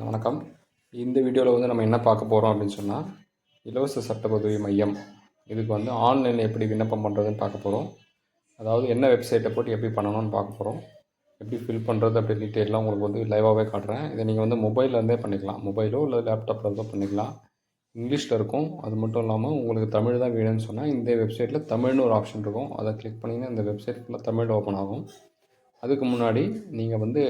வணக்கம். இந்த வீடியோவில் வந்து நம்ம என்ன பார்க்க போகிறோம் அப்படின்னு சொன்னால், இலவச சட்ட உதவி மையம். இதுக்கு வந்து ஆன்லைனில் எப்படி விண்ணப்பம் பண்ணுறதுன்னு பார்க்க போகிறோம். அதாவது என்ன வெப்சைட்டை போட்டு எப்படி பண்ணணும்னு பார்க்க போகிறோம். எப்படி ஃபில் பண்ணுறது அப்படி டீட்டெயிலாம் உங்களுக்கு வந்து லைவாகவே காட்டுறேன். இதை நீங்கள் வந்து மொபைல்லேருந்தே பண்ணிக்கலாம். மொபைலோ இல்லை லேப்டாப்பில் இருந்தோ பண்ணிக்கலாம். இங்கிலீஷில் இருக்கும். அது மட்டும் இல்லாமல் உங்களுக்கு தமிழ் தான் வேணும்னு சொன்னால் இந்த வெப்சைட்டில் தமிழ்னு ஒரு ஆப்ஷன் இருக்கும். அதை கிளிக் பண்ணிங்கன்னா இந்த வெப்சைட் ஃபுல்லாக தமிழ் ஓப்பன் ஆகும். அதுக்கு முன்னாடி நீங்கள் வந்து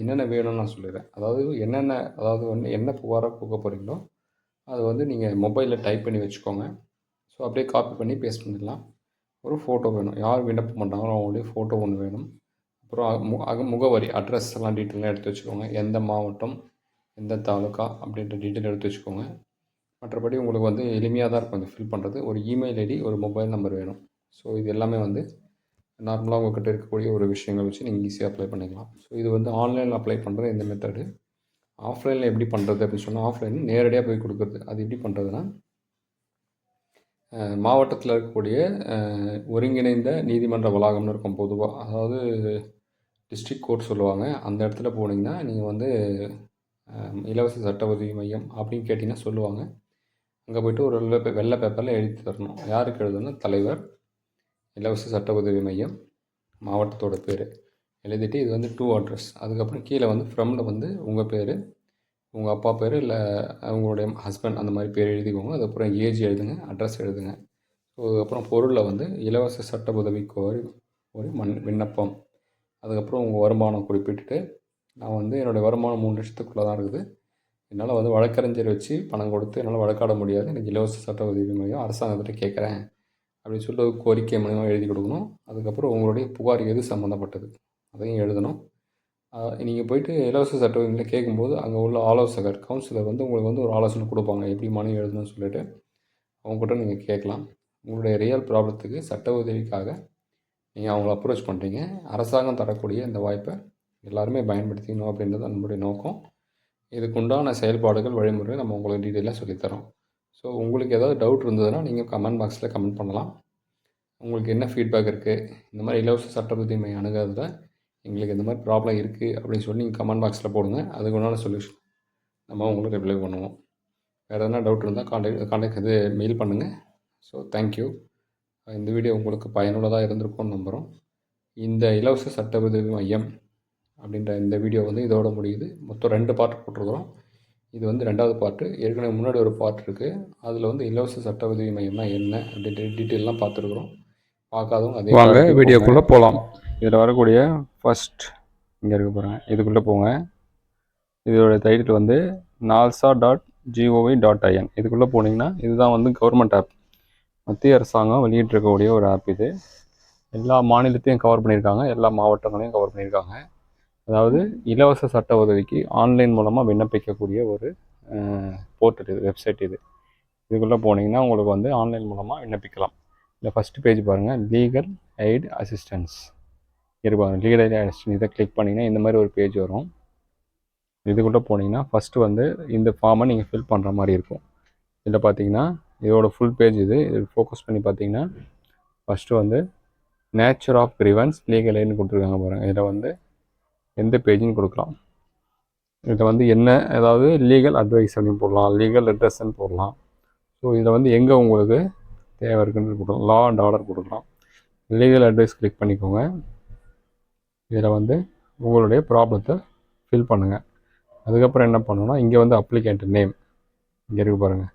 என்னென்ன வேணும்னு நான் சொல்லிடுறேன். அதாவது வந்து என்ன புகாராக கொடுக்க போகிறீங்களோ அதை வந்து நீங்கள் மொபைலில் டைப் பண்ணி வச்சுக்கோங்க. ஸோ அப்படியே காப்பி பண்ணி பேஸ்ட் பண்ணிடலாம். ஒரு ஃபோட்டோ வேணும். யார் விண்ணப்பம் பண்ணுறாங்களோ அவங்களுடைய ஃபோட்டோ ஒன்று வேணும். அப்புறம் முகவரி அட்ரஸ் எல்லாம் டீட்டெயிலாக எடுத்து வச்சுக்கோங்க. எந்த மாவட்டம், எந்த தாலுக்கா அப்படின்ற டீட்டெயில் எடுத்து வச்சுக்கோங்க. மற்றபடி உங்களுக்கு வந்து எளிமையாக தான் இருக்கும் இது ஃபில் பண்ணுறது. ஒரு இமெயில் ஐடி, ஒரு மொபைல் நம்பர் வேணும். ஸோ இது எல்லாமே வந்து நார்மலாக உங்கள்கிட்ட இருக்கக்கூடிய ஒரு விஷயங்கள் வச்சு நீங்கள் ஈஸியாக அப்ளை பண்ணிக்கலாம். ஸோ இது வந்து ஆன்லைனில் அப்ளை பண்ணுறது இந்த மெத்தடு. ஆஃப்லைனில் எப்படி பண்ணுறது அப்படின்னு சொன்னால், ஆஃப்லைன் நேரடியாக போய் கொடுக்குறது. அது எப்படி பண்ணுறதுன்னா, மாவட்டத்தில் இருக்கக்கூடிய ஒருங்கிணைந்த நீதிமன்ற வளாகம்னு இருக்கும் பொதுவாக. அதாவது டிஸ்ட்ரிக்ட் கோர்ட் சொல்லுவாங்க. அந்த இடத்துல போனீங்கன்னா நீங்கள் வந்து இலவச சட்ட உதவி மையம் அப்படின்னு கேட்டிங்கன்னா சொல்லுவாங்க. அங்கே போய்ட்டு ஒரு வெள்ளை பேப்பரில் எழுதி தரணும். யாருக்கு எழுதுனா, தலைவர், இலவச சட்ட உதவி மையம், மாவட்டத்தோட பேர் எழுதிட்டு இது வந்து டூ அட்ரஸ். அதுக்கப்புறம் கீழே வந்து ஃப்ரம்மில் வந்து உங்கள் பேர், உங்கள் அப்பா பேர், இல்லை உங்களுடைய ஹஸ்பண்ட் அந்த மாதிரி பேர் எழுதிக்கோங்க. அதுக்கப்புறம் ஏஜ் எழுதுங்க, அட்ரஸ் எழுதுங்க. ஸோ அதுக்கப்புறம் பொருளில் வந்து இலவச சட்ட உதவி கோரி ஒரு விண்ணப்பம். அதுக்கப்புறம் உங்கள் வருமானம் குறிப்பிட்டுட்டு, நான் வந்து என்னுடைய வருமானம் 3 லட்சத்துக்குள்ளே தான் இருக்குது. என்னால் வந்து வழக்கறிஞர் வச்சு பணம் கொடுத்து என்னால் வழக்காட முடியாது. எனக்கு இலவச சட்ட உதவி மையம் அரசாங்கத்திட்ட கேட்குறேன் அப்படின்னு சொல்லிட்டு கோரிக்கை மூலியமாக எழுதி கொடுக்கணும். அதுக்கப்புறம் உங்களுடைய புகார் எது சம்மந்தப்பட்டது அதையும் எழுதணும். நீங்கள் போய்ட்டு இலவச சட்ட உதவியில் கேட்கும்போது அங்கே உள்ள ஆலோசகர், கவுன்சிலர் வந்து உங்களுக்கு வந்து ஒரு ஆலோசனை கொடுப்பாங்க, எப்படி மனு எழுதணும்னு சொல்லிட்டு. அவங்ககிட்ட நீங்கள் கேட்கலாம். உங்களுடைய ரியல் ப்ராப்ளத்துக்கு சட்ட உதவிக்காக நீங்கள் அவங்கள அப்ரோச் பண்ணுறீங்க. அரசாங்கம் தரக்கூடிய இந்த வாய்ப்பை எல்லாருமே பயன்படுத்திக்கணும் அப்படின்றது நம்மளுடைய நோக்கம். இதுக்குண்டான செயல்பாடுகள், வழிமுறைகள் நம்ம உங்களுக்கு டீட்டெயிலாக சொல்லித்தரோம். ஸோ உங்களுக்கு ஏதாவது டவுட் இருந்ததுன்னா நீங்கள் கமெண்ட் பாக்ஸில் கமெண்ட் பண்ணலாம். உங்களுக்கு என்ன ஃபீட்பேக் இருக்குது, இந்த மாதிரி இலவச சட்ட உதவி மையம் அணுகிறதுல எங்களுக்கு இந்த மாதிரி ப்ராப்ளம் இருக்குது அப்படின்னு சொல்லி நீங்கள் கமெண்ட் பாக்ஸில் போடுங்க. அதுக்கு உண்டான சொல்யூஷன் நம்ம உங்களுக்கு ரிப்ளை பண்ணுவோம். வேறு எதனா டவுட் இருந்தால் காண்டாக்ட் மெயில் பண்ணுங்கள். So thank you. இந்த வீடியோ உங்களுக்கு பயனுள்ளதாக இருந்திருக்கும்னு நம்புகிறோம். இந்த இலவச சட்ட உதவி மையம் அப்படின்ற இந்த வீடியோ வந்து இதோட முடியுது. மொத்தம் 2 பார்ட் போட்டிருக்கிறோம். இது வந்து 2வது பார்ட்டு. ஏற்கனவே முன்னாடி ஒரு பார்ட் இருக்குது. அதில் வந்து இலவச சட்ட உதவி மையம்னா என்ன அப்படின்ற டீட்டெயிலாம் பார்த்துருக்குறோம். பார்க்காதவங்க அதே வாங்க வீடியோக்குள்ளே போகலாம். இதில் வரக்கூடிய ஃபஸ்ட் இங்கே இருக்க போகிறேன், இதுக்குள்ளே போங்க. இதோட டைட்டில் வந்து nalsa.gov.in. இதுக்குள்ளே போனீங்கன்னா இதுதான் வந்து கவர்மெண்ட் ஆப். மத்திய அரசாங்கம் வெளியிட்டிருக்கக்கூடிய ஒரு ஆப் இது. எல்லா மாநிலத்தையும் கவர் பண்ணியிருக்காங்க, எல்லா மாவட்டங்களையும் கவர் பண்ணியிருக்காங்க. அதாவது இலவச சட்ட உதவிக்கு ஆன்லைன் மூலமாக விண்ணப்பிக்கக்கூடிய ஒரு போர்ட்டல் இது, வெப்சைட் இது. இதுக்குள்ளே போனீங்கன்னா உங்களுக்கு வந்து ஆன்லைன் மூலமாக விண்ணப்பிக்கலாம். இல்லை ஃபஸ்ட்டு பேஜ் பாருங்கள், லீகல் எய்ட் அசிஸ்டன்ஸ் இருப்பாங்க. லீகல் எய்ட் அசிஸ்டன்ஸ் இதை கிளிக் பண்ணிங்கன்னா இந்த மாதிரி ஒரு பேஜ் வரும். இதுக்குள்ளே போனீங்கன்னா ஃபஸ்ட்டு வந்து இந்த ஃபார்மை நீங்கள் ஃபில் பண்ணுற மாதிரி இருக்கும். இதில் பார்த்தீங்கன்னா இதோட ஃபுல் பேஜ் இது ஃபோக்கஸ் பண்ணி பார்த்தீங்கன்னா ஃபஸ்ட்டு வந்து நேச்சர் ஆஃப் கிரீவன்ஸ் லீகல் எய்ட்னு கொடுத்துருக்காங்க பாருங்கள். இதில் வந்து எந்த பேஜுன்னு கொடுக்கலாம். இதில் வந்து என்ன, அதாவது லீகல் அட்வைஸ் அப்படின்னு போடலாம், லீகல் அட்ரஸ்ன்னு போடலாம். ஸோ இதில் வந்து எங்கே உங்களுக்கு தேவை இருக்குன்னு கொடுக்கலாம், லா அண்ட் ஆர்டர் கொடுக்கலாம். லீகல் அட்வைஸ் கிளிக் பண்ணிக்கோங்க. இதில் வந்து உங்களுடைய ப்ராப்ளத்தை ஃபில் பண்ணுங்கள். அதுக்கப்புறம் என்ன பண்ணணும்னா இங்கே வந்து அப்ளிகேண்ட் நேம் இங்கே இருக்குது பாருங்கள்.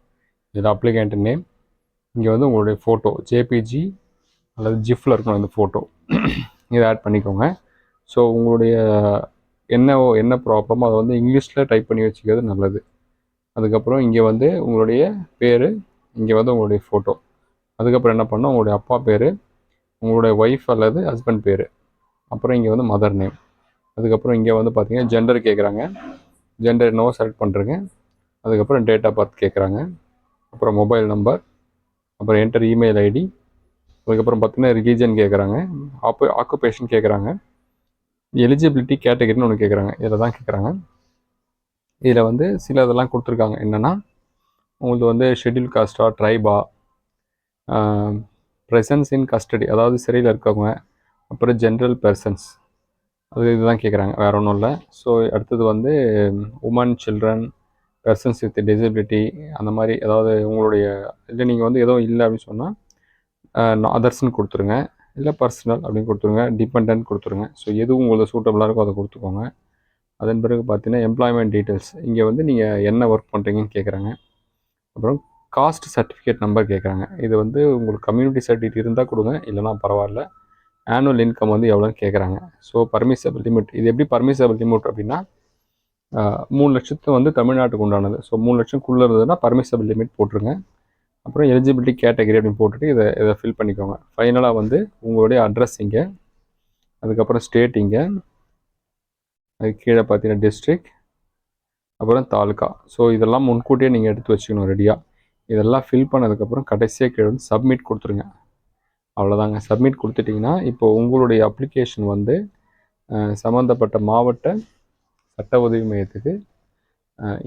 இதில் அப்ளிகேண்ட் நேம், இங்கே வந்து உங்களுடைய ஃபோட்டோ ஜேபிஜி அல்லது ஜிஃபில் இருக்கணும் இந்த ஃபோட்டோ, இதை ஆட் பண்ணிக்கோங்க. ஸோ உங்களுடைய என்ன ப்ராப்ளமோ அதை வந்து இங்கிலீஷில் டைப் பண்ணி வச்சுக்கிறது நல்லது. அதுக்கப்புறம் இங்கே வந்து உங்களுடைய பேர், இங்கே வந்து உங்களுடைய ஃபோட்டோ. அதுக்கப்புறம் என்ன பண்ணணும், உங்களுடைய அப்பா பேர், உங்களுடைய ஒய்ஃப் அல்லது ஹஸ்பண்ட் பேர், அப்புறம் இங்கே வந்து மதர் நேம். அதுக்கப்புறம் இங்கே வந்து பார்த்தீங்கன்னா ஜெண்டர் கேட்குறாங்க, ஜெண்டர் நோ செலக்ட் பண்ணுறேங்க. அதுக்கப்புறம் டேட் ஆஃப் பர்த் கேட்குறாங்க, அப்புறம் மொபைல் நம்பர், அப்புறம் என்டர் இமெயில் ஐடி. அதுக்கப்புறம் பார்த்தீங்கன்னா ரிலீஜன் கேட்குறாங்க, ஆக்குபேஷன் கேட்குறாங்க, எலிஜிபிலிட்டி கேட்டகரின்னு ஒன்று கேட்குறாங்க. இதில் தான் கேட்குறாங்க. இதில் வந்து சில இதெல்லாம் கொடுத்துருக்காங்க. என்னென்னா உங்களுக்கு வந்து ஷெட்யூல் காஸ்டா, ட்ரைபா, ப்ரெசன்ஸ் இன் கஸ்டடி அதாவது சிறையில் இருக்கவங்க, அப்புறம் ஜென்ரல் பர்சன்ஸ், இதுதான் கேட்குறாங்க, வேறு ஒன்றும் இல்லை. ஸோ அடுத்தது வந்து woman, children, persons with disability, அந்த மாதிரி ஏதாவது உங்களுடைய இல்லை நீங்கள் வந்து எதுவும் இல்லை அப்படின்னு சொன்னால் அதர்ஸ்ன்னு கொடுத்துருங்க, இல்லை பர்சனல் அப்படின்னு கொடுத்துருங்க, டிபெண்ட் கொடுத்துருங்க. ஸோ எதுவும் உங்களுக்கு சூட்டபுளாக இருக்கோ அதை கொடுத்துக்கோங்க. அதன் பிறகு பார்த்தீங்கன்னா எம்ப்ளாய்மெண்ட் டீட்டெயில்ஸ், இங்கே வந்து நீங்கள் என்ன ஒர்க் பண்ணுறீங்கன்னு கேட்குறாங்க. அப்புறம் காஸ்ட் சர்டிஃபிகேட் நம்பர் கேட்குறாங்க. இது வந்து உங்களுக்கு கம்யூனிட்டி சர்டிஃபிகேட் இருந்தால் கொடுங்க, இல்லைனா பரவாயில்ல. ஆனுவல் இன்கம் வந்து எவ்வளோன்னு கேட்குறாங்க. ஸோ பர்மிசபிள் லிமிட், இது எப்படி பர்மிசபிள் லிமிட் அப்படின்னா 3 லட்சத்து வந்து தமிழ்நாட்டுக்கு உண்டானது. ஸோ 3 லட்சம்குள்ளே இருந்ததுன்னா பர்மிசபிள் லிமிட் போட்டுருங்க. அப்புறம் எலிஜிபிலிட்டி கேட்டகரி அப்படின்னு போட்டுட்டு இதை ஃபில் பண்ணிக்கோங்க. ஃபைனலாக வந்து உங்களுடைய அட்ரஸ் இங்கே, அதுக்கப்புறம் ஸ்டேட் இங்கே, அதுக்கு கீழே பார்த்தீங்கன்னா டிஸ்ட்ரிக்ட், அப்புறம் தாலுக்கா. ஸோ இதெல்லாம் முன்கூட்டியே நீங்கள் எடுத்து வச்சுக்கணும் ரெடியாக. இதெல்லாம் ஃபில் பண்ணதுக்கப்புறம் கடைசியாக கீழே வந்து சப்மிட் கொடுத்துருங்க. அவ்வளோதாங்க. சப்மிட் கொடுத்துட்டிங்கன்னா இப்போ உங்களுடைய அப்ளிகேஷன் வந்து சம்மந்தப்பட்ட மாவட்ட சட்ட உதவி மையத்துக்கு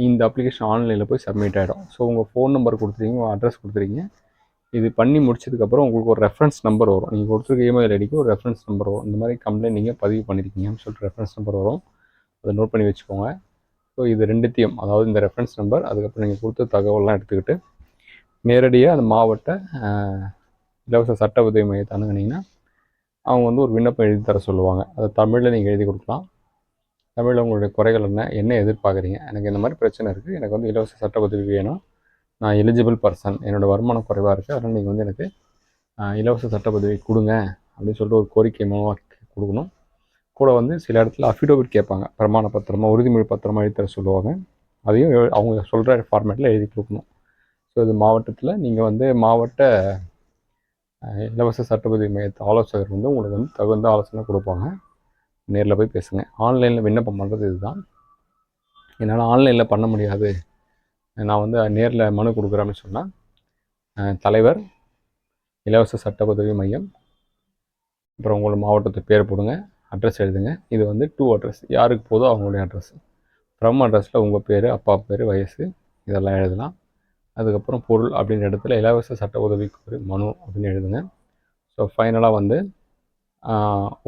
இந்த அப்ளிகேஷன் ஆன்லைனில் போய் சப்மிட் ஆகிடும். ஸோ உங்கள் ஃபோன் நம்பர் கொடுத்துருக்கீங்க, உங்கள் அட்ரஸ் கொடுத்துருக்கீங்க. இது பண்ணி முடிச்சதுக்கப்புறம் உங்களுக்கு ஒரு ரெஃபரன்ஸ் நம்பர் வரும். நீங்கள் கொடுத்துருக்க இமெயில் ஐடிக்கு ஒரு ரெஃபரன்ஸ் நம்பர் வரும். இந்த மாதிரி கம்ப்ளைண்ட் நீங்கள் பதிவு பண்ணியிருக்கீங்கன்னு சொல்லிட்டு ரெஃபரன்ஸ் நம்பர் வரும். அதை நோட் பண்ணி வச்சுக்கோங்க. ஸோ இது ரெண்டுத்தையும், அதாவது இந்த ரெஃபரன்ஸ் நம்பர், அதுக்கப்புறம் நீங்கள் கொடுத்த தகவல்லாம் எடுத்துக்கிட்டு நேரடியாக அந்த மாவட்ட இலவச சட்ட உதவி மையத்தை அணுகுனீங்கன்னா அவங்க வந்து ஒரு விண்ணப்பம் எழுதி தர சொல்லுவாங்க. அதை தமிழில் நீங்கள் எழுதி கொடுக்கலாம். தமிழில் உங்களுடைய குறைகள் என்ன எதிர்பார்க்குறீங்க, எனக்கு இந்த மாதிரி பிரச்சனை இருக்குது, எனக்கு வந்து இலவச சட்ட உதவி வேணும், நான் எலிஜிபிள் பர்சன், என்னோடய வருமானம் குறைவாக இருக்குது, அதனால் நீங்கள் வந்து எனக்கு இலவச சட்ட உதவி கொடுங்க அப்படின்னு சொல்லிட்டு ஒரு கோரிக்கை மூலமாக கொடுக்கணும். கூட வந்து சில இடத்துல அஃபிடோவிட் கேட்பாங்க, பிரமாண பத்திரமா, உறுதிமொழி பத்திரமா எழுதி தர சொல்லுவாங்க. அதையும் அவங்க சொல்கிற ஃபார்மேட்டில் எழுதி கொடுக்கணும். ஸோ இது மாவட்டத்தில் நீங்கள் வந்து மாவட்ட இலவச சட்ட உதவி மையத்து ஆலோசகர் வந்து உங்களுக்கு வந்து தகுந்த ஆலோசனை கொடுப்பாங்க. நேரில் போய் பேசுங்க. ஆன்லைனில் விண்ணப்பம் பண்ணுறது இதுதான். என்னால் ஆன்லைனில் பண்ண முடியாது, நான் வந்து நேரில் மனு கொடுக்குறேன் அப்படின்னு சொன்னால் தலைவர் இலவச சட்ட உதவி மையம், அப்புறம் உங்களோட மாவட்டத்தை பேர் போடுங்க, அட்ரஸ் எழுதுங்க. இது வந்து அட்ரஸ், யாருக்கு போதோ அவங்களுடைய அட்ரஸ். ஃப்ரம் அட்ரஸில் உங்கள் பேர், அப்பா பேர், வயசு இதெல்லாம் எழுதலாம். அதுக்கப்புறம் பொருள் அப்படின்ற இடத்துல இலவச சட்ட உதவிக்கு ஒரு மனு அப்படின்னு எழுதுங்க. ஸோ ஃபைனலாக வந்து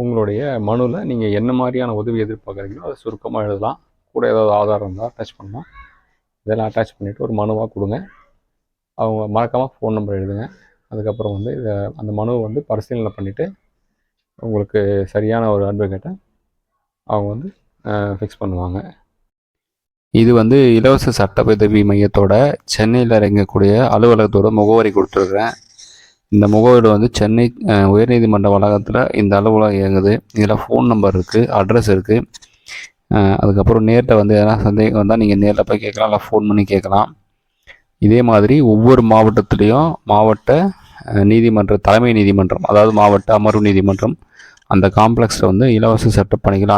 உங்களுடைய மனுவில் நீங்கள் என்ன மாதிரியான உதவி எதிர்பார்க்குறீங்களோ அதை சுருக்கமாக எழுதலாம். கூட ஏதாவது ஆதாரம் இருந்தால் அட்டாச் பண்ணலாம். இதெல்லாம் அட்டாச் பண்ணிவிட்டு ஒரு மனுவாக கொடுங்க. அவங்க மறக்காமல் ஃபோன் நம்பர் எழுதுங்க. அதுக்கப்புறம் வந்து அந்த மனுவை வந்து பரிசீலனை பண்ணிவிட்டு உங்களுக்கு சரியான ஒரு அட்வொகேட்டை அவங்க வந்து ஃபிக்ஸ் பண்ணுவாங்க. இது வந்து இலவச சட்ட உதவி மையத்தோட சென்னையில் இறங்கக்கூடிய அலுவலகத்தோட முகவரி கொடுத்துருக்குறேன். இந்த முகவரியில் வந்து சென்னை உயர்நீதிமன்ற வளாகத்தில் இந்த அலுவலகம் இயங்குது. இதில் ஃபோன் நம்பர் இருக்குது, அட்ரஸ் இருக்குது. அதுக்கப்புறம் நேரில் வந்து எதனா சந்தேகம் வந்தால் நீங்கள் நேரில் போய் கேட்கலாம், இல்லை ஃபோன் பண்ணி கேட்கலாம். இதே மாதிரி ஒவ்வொரு மாவட்டத்துலேயும் மாவட்ட தலைமை நீதிமன்றம், அதாவது மாவட்ட அமர்வு நீதிமன்றம், அந்த காம்ப்ளெக்ஸில் வந்து இலவச சட்ட பணிகள்